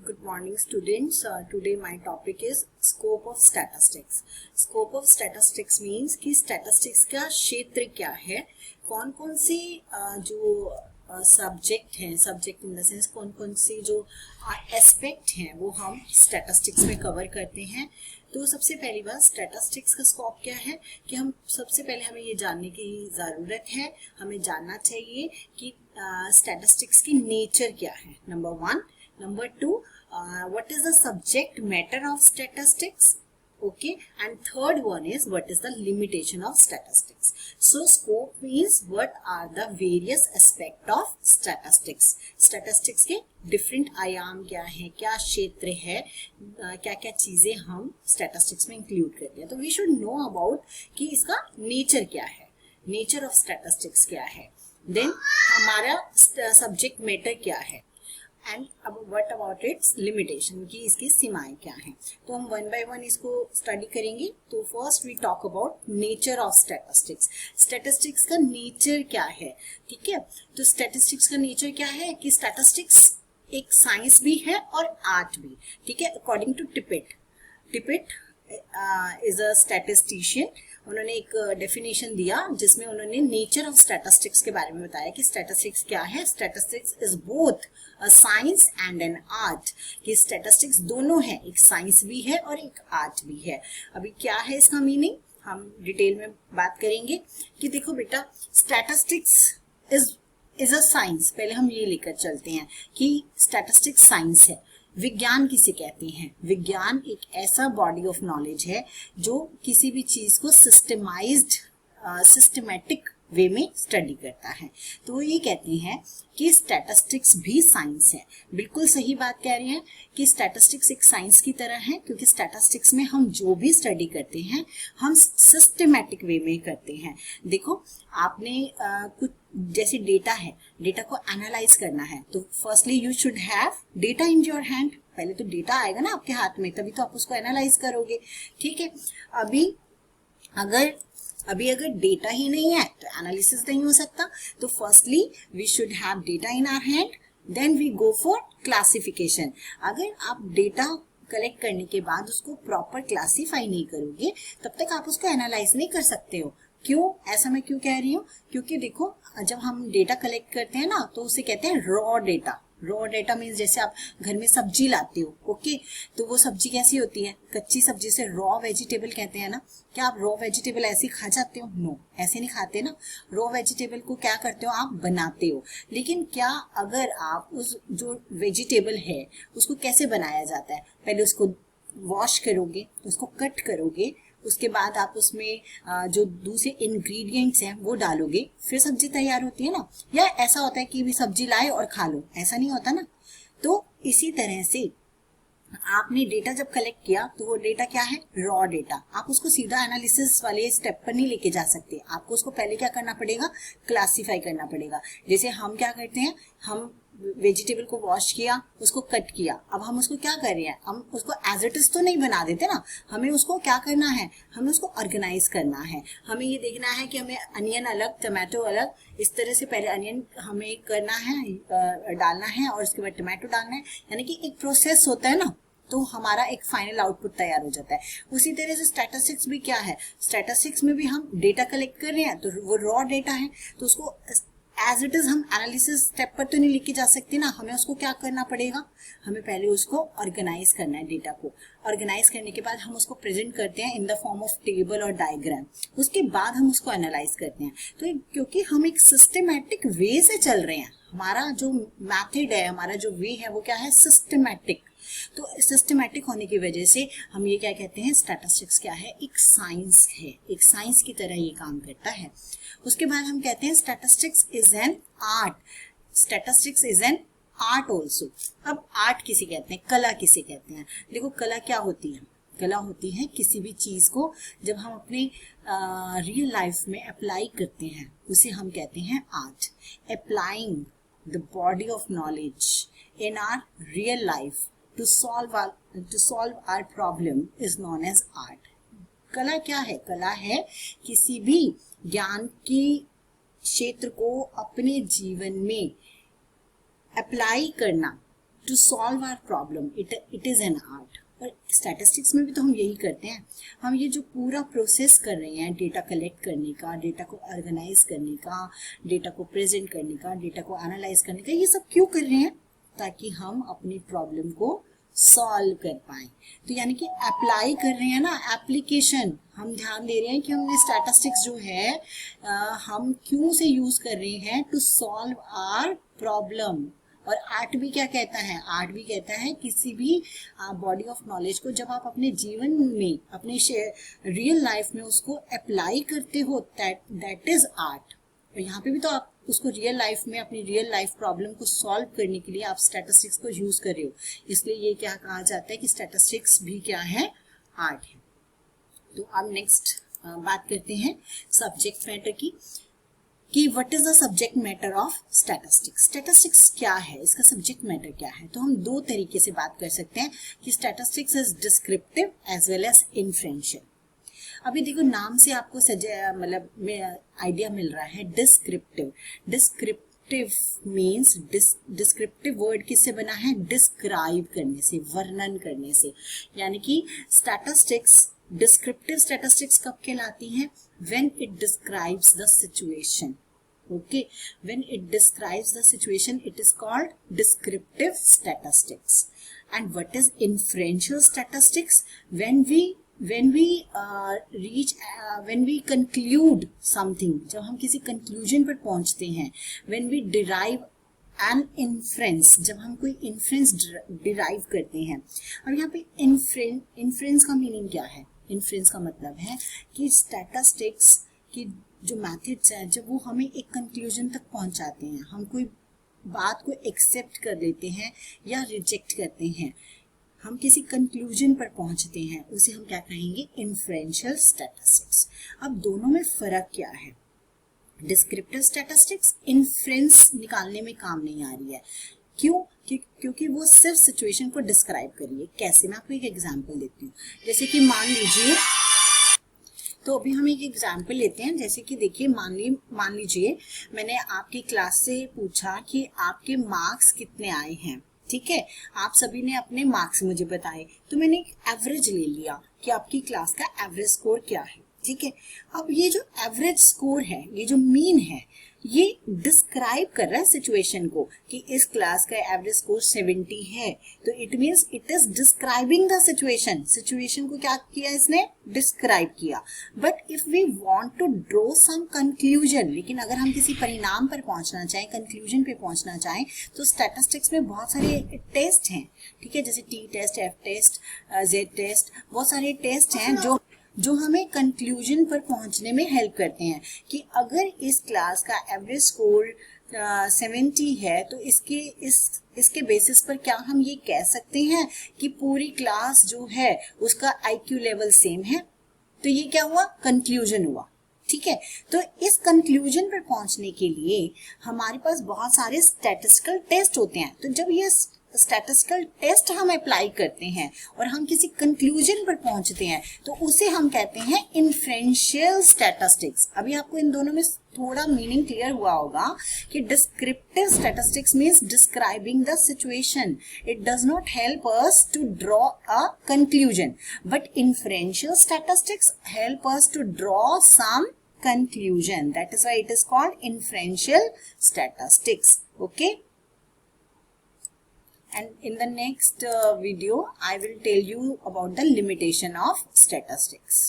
Good morning students. Today my topic is scope of statistics. Scope of statistics means कि statistics का क्षेत्र क्या है, कौन कौन सी जो सब्जेक्ट हैं, सब्जेक्ट इन द सेंस कौन कौन सी जो एस्पेक्ट हैं वो हम स्टैटिस्टिक्स में कवर करते हैं। तो सबसे पहली बात स्टैटिस्टिक्स का स्कोप क्या है कि हम सबसे पहले हमें ये जानने की ज़रूरत है, हमें जानना चाहिए कि स्टैटिस्टिक्स की नेचर क्या है, number 1। Number 2, what is the subject matter of statistics? Okay, and third one is what is the limitation of statistics. So scope means what are the various aspect of statistics. Statistics के different आयाम क्या है, क्या क्षेत्र है, क्या क्या चीजें हम statistics में include करते हैं। तो we should know about कि इसका nature क्या है, nature of statistics क्या है, then हमारा subject matter क्या है, एंड अब व्हाट अबाउट इट्स लिमिटेशन की इसकी सीमाएं क्या हैं। तो हम वन बाय वन इसको स्टडी करेंगे। तो first we talk about nature of statistics. Statistics का नेचर क्या है, ठीक है। तो स्टैटिस्टिक्स का नेचर क्या है कि स्टैटिस्टिक्स एक साइंस भी है और आर्ट भी, ठीक है। According to Tippett is a statistician, उन्होंने एक डेफिनेशन दिया जिसमें उन्होंने नेचर ऑफ स्टैटिस्टिक्स के बारे में बताया कि स्टैटिस्टिक्स क्या है। Statistics is both a science and an art, कि स्टैटिस्टिक्स दोनों है, एक साइंस भी है और एक आर्ट भी है। अभी क्या है इसका मीनिंग हम डिटेल में बात करेंगे कि देखो बेटा, स्टैटिस्टिक्स इज अ साइंस। पहले हम ये लेकर चलते हैं कि स्टैटिस्टिक्स साइंस है। विज्ञान किसे कहते हैं? विज्ञान एक ऐसा बॉडी ऑफ नॉलेज है जो किसी भी चीज को सिस्टमैटिक वे में स्टडी करता है। तो ये कहते हैं कि स्टैटिस्टिक्स भी साइंस है। बिल्कुल सही बात कह रहे हैं कि स्टैटिस्टिक्स एक साइंस की तरह है, क्योंकि स्टैटिस्टिक्स में हम जो भी स्टडी करते हैं हम सिस्टमैटिक वे में करते हैं। देखो आपने कुछ जैसे डेटा है, डेटा को एनालाइज करना है, तो firstly you should have data in your hand. पहले तो डेटा आएगा ना आपके हाथ में, तभी तो आप उसको एनालाइज करोगे, ठीक है। अगर डेटा ही नहीं है तो एनालिसिस नहीं हो सकता। तो firstly we should have data in our hand, then we go for classification. अगर आप डेटा कलेक्ट करने के बाद उसको प्रॉपर क्लासीफाई नहीं करोगे तब तक आप उसको एनालाइज नहीं कर सकते हो। क्यों, ऐसा मैं क्यों कह रही हूँ? क्योंकि देखो जब हम डेटा कलेक्ट करते हैं ना तो उसे कहते हैं raw data. Raw data means जैसे आप घर में सब्जी लाते हो, ओके, तो वो सब्जी कैसी होती है? कच्ची सब्जी से रॉ वेजिटेबल कहते हैं ना। क्या आप रॉ वेजिटेबल ऐसे ही खा जाते हो? नो, ऐसे नहीं खाते ना। रॉ वेजिटेबल को क्या करते हो? आप बनाते हो। लेकिन क्या अगर आप उस जो वेजिटेबल है उसको कैसे बनाया जाता है? पहले उसको वॉश करोगे, उसको कट करोगे, उसके बाद आप उसमें जो दूसरे इंग्रेडिएंट्स हैं वो डालोगे, फिर सब्जी तैयार होती है ना। या ऐसा होता है कि भी सब्जी लाए और खा लो, ऐसा नहीं होता ना। तो इसी तरह से आपने डेटा जब कलेक्ट किया तो वो डेटा क्या है? Raw data. आप उसको सीधा एनालिसिस वाले स्टेप पर नहीं लेके जा सकते, आपको उसको पहले क्या करना पड़ेगा? क्लासीफाई करना पड़ेगा। जैसे हम क्या करते हैं, हम वेजिटेबल को वॉश किया, उसको कट किया, अब हम उसको क्या कर रहे हैं? हम उसको एज इट इज तो नहीं बना देते ना, हमें उसको क्या करना है? हमें उसको ऑर्गेनाइज करना है। हमें ये देखना है कि हमें अनियन अलग, टमाटो अलग, इस तरह से पहले अनियन हमें करना है, डालना है, और उसके बाद टमाटो डालना है। यानी कि एक प्रोसेस होता है ना, तो हमारा एक फाइनल आउटपुट तैयार हो जाता है। उसी तरह से स्टैटिस्टिक्स भी क्या है? स्टैटिस्टिक्स में भी हम डेटा कलेक्ट कर रहे हैं तो वो रॉ डेटा है, तो उसको एज इट इज हम एनालिसिस स्टेप पर तो नहीं लेके जा सकते ना। हमें उसको क्या करना पड़ेगा? हमें पहले उसको ऑर्गेनाइज करना है। डेटा को ऑर्गेनाइज करने के बाद हम उसको प्रेजेंट करते हैं in the form of table और डायग्राम। उसके बाद हम उसको एनालाइज करते हैं। तो क्योंकि हम एक सिस्टमैटिक वे से चल रहे हैं, हमारा जो मैथड है, हमारा जो वे है वो क्या है? सिस्टमैटिक। तो सिस्टमैटिक होने की वजह से हम ये क्या कहते हैं? स्टैटिस्टिक्स क्या है? एक साइंस है, एक साइंस की तरह ये काम करता है। उसके बाद हम कहते हैं statistics is an art. Statistics is an art also. अब आर्ट किसे कहते हैं, कला किसे कहते हैं? देखो कला क्या होती है? कला होती है किसी भी चीज को जब हम अपने रियल लाइफ में अप्लाई करते हैं उसे हम कहते हैं art. Applying the body of knowledge in our real life to solve our problem is known as art. कला क्या है? कला है किसी भी ज्ञान की क्षेत्र को अपने जीवन में अप्लाई करना, to solve our problem, it is an art. और स्टैटिस्टिक्स में भी तो हम यही करते हैं। हम ये जो पूरा प्रोसेस कर रहे हैं डेटा कलेक्ट करने का, डेटा को ऑर्गेनाइज करने का, डेटा को प्रेजेंट करने का, डेटा को एनालाइज करने का, ये सब क्यों कर रहे हैं? ताकि हम अपनी प्रॉब्लम को सॉल्व कर पाए। तो यानी कि अप्लाई कर रहे हैं ना, एप्लीकेशन। हम ध्यान दे रहे हैं कि हमने स्टैटिस्टिक्स जो है हम क्यों से यूज कर रहे हैं, टू सॉल्व आवर प्रॉब्लम। और आर्ट भी क्या कहता है? आर्ट भी कहता है किसी भी बॉडी ऑफ नॉलेज को जब आप अपने जीवन में, अपने रियल लाइफ में उसको अप्लाई करते हो, दैट इज आर्ट। और यहाँ पे भी तो आप उसको रियल लाइफ में, अपनी रियल लाइफ प्रॉब्लम को सॉल्व करने के लिए आप स्टैटिस्टिक्स को यूज कर रहे हो। इसलिए ये क्या कहा जाता है कि स्टैटिस्टिक्स भी क्या है? आर्ट है। तो अब नेक्स्ट बात करते हैं सब्जेक्ट मैटर की, कि what is the subject matter of statistics. Statistics क्या है, इसका सब्जेक्ट मैटर क्या है? तो हम दो तरीके से बात कर सकते हैं कि statistics is descriptive as well as inferential. अभी देखो नाम से आपको मतलब आइडिया मिल रहा है descriptive. Descriptive means, descriptive word किससे बना है? डिस्क्राइब करने से, वर्णन करने से। यानी कि स्टैटिस्टिक्स, डिस्क्रिप्टिव स्टैटिस्टिक्स कब कहलाती हैं? when it describes the situation. Okay, when it describes the situation, it is called descriptive statistics. And what is inferential statistics? When we conclude something, जब हम किसी conclusion पर पहुंचते हैं, when we derive an inference, जब हम कोई inference derive करते हैं। और यहाँ पे inference का मीनिंग क्या है? इन्फ्रेंस का मतलब है कि स्टैटिस्टिक्स की जो मेथड्स हैं, जब वो हमें एक कंक्लूजन तक पहुंचाते हैं, हम कोई बात को एक्सेप्ट कर लेते हैं या रिजेक्ट करते हैं, हम किसी कंक्लूजन पर पहुंचते हैं, उसे हम क्या कहेंगे? Inferential statistics. अब दोनों में फर्क क्या है? डिस्क्रिप्टिव स्टैटिस्टिक्स इन्फ्रेंस निकालने में काम नहीं आ रही है। क्यों? क्योंकि वो सिर्फ सिचुएशन को डिस्क्राइब करिए। कैसे? मैं आपको एक एग्जांपल देती हूँ। जैसे कि मान लीजिए, तो अभी हम एक एग्जांपल लेते हैं। जैसे कि देखिए, मान लीजिए मैंने आपकी क्लास से पूछा कि आपके मार्क्स कितने आए हैं। ठीक है, आप सभी ने अपने मार्क्स मुझे बताए, तो मैंने एक एवरेज ले लिया कि आपकी क्लास का एवरेज स्कोर क्या है। ठीक है, अब ये जो एवरेज स्कोर है, ये जो मीन है, ये डिस्क्राइब कर रहा है सिचुएशन को कि इस क्लास का एवरेज स्कोर 70 है। तो it means it is describing the situation. Situation को क्या किया इसने? डिस्क्राइब किया। But if we want to draw some conclusion, लेकिन अगर हम किसी परिणाम पर पहुंचना चाहें, कंक्लूजन पे पहुंचना चाहें, तो स्टैटिस्टिक्स में बहुत सारे टेस्ट हैं। ठीक है, जैसे T test, F test, Z test, बहुत सारे टेस्ट हैं जो हमें कंक्लूजन पर पहुंचने में हेल्प करते हैं कि अगर इस क्लास का एवरेज स्कोर 70 है, तो इसके बेसिस पर क्या हम ये कह सकते हैं कि पूरी क्लास जो है उसका IQ लेवल सेम है? तो ये क्या हुआ? कंक्लूजन हुआ। ठीक है, तो इस कंक्लूजन पर पहुंचने के लिए हमारे पास बहुत सारे स्टैटिस्टिकल टेस्ट होते हैं। तो जब ये स्टैटिस्टिकल टेस्ट हम अप्लाई करते हैं और हम किसी कंक्लूजन पर पहुंचते हैं, तो उसे हम कहते हैं इन्फ्रेंशियल स्टैटिस्टिक्स। अभी आपको इन दोनों में थोड़ा मीनिंग क्लियर हुआ होगा कि descriptive statistics means describing the situation, it does not help us to draw a conclusion, but inferential statistics help us to draw some conclusion. That is why it is called inferential statistics. Okay, and in the next video I will tell you about the limitation of statistics.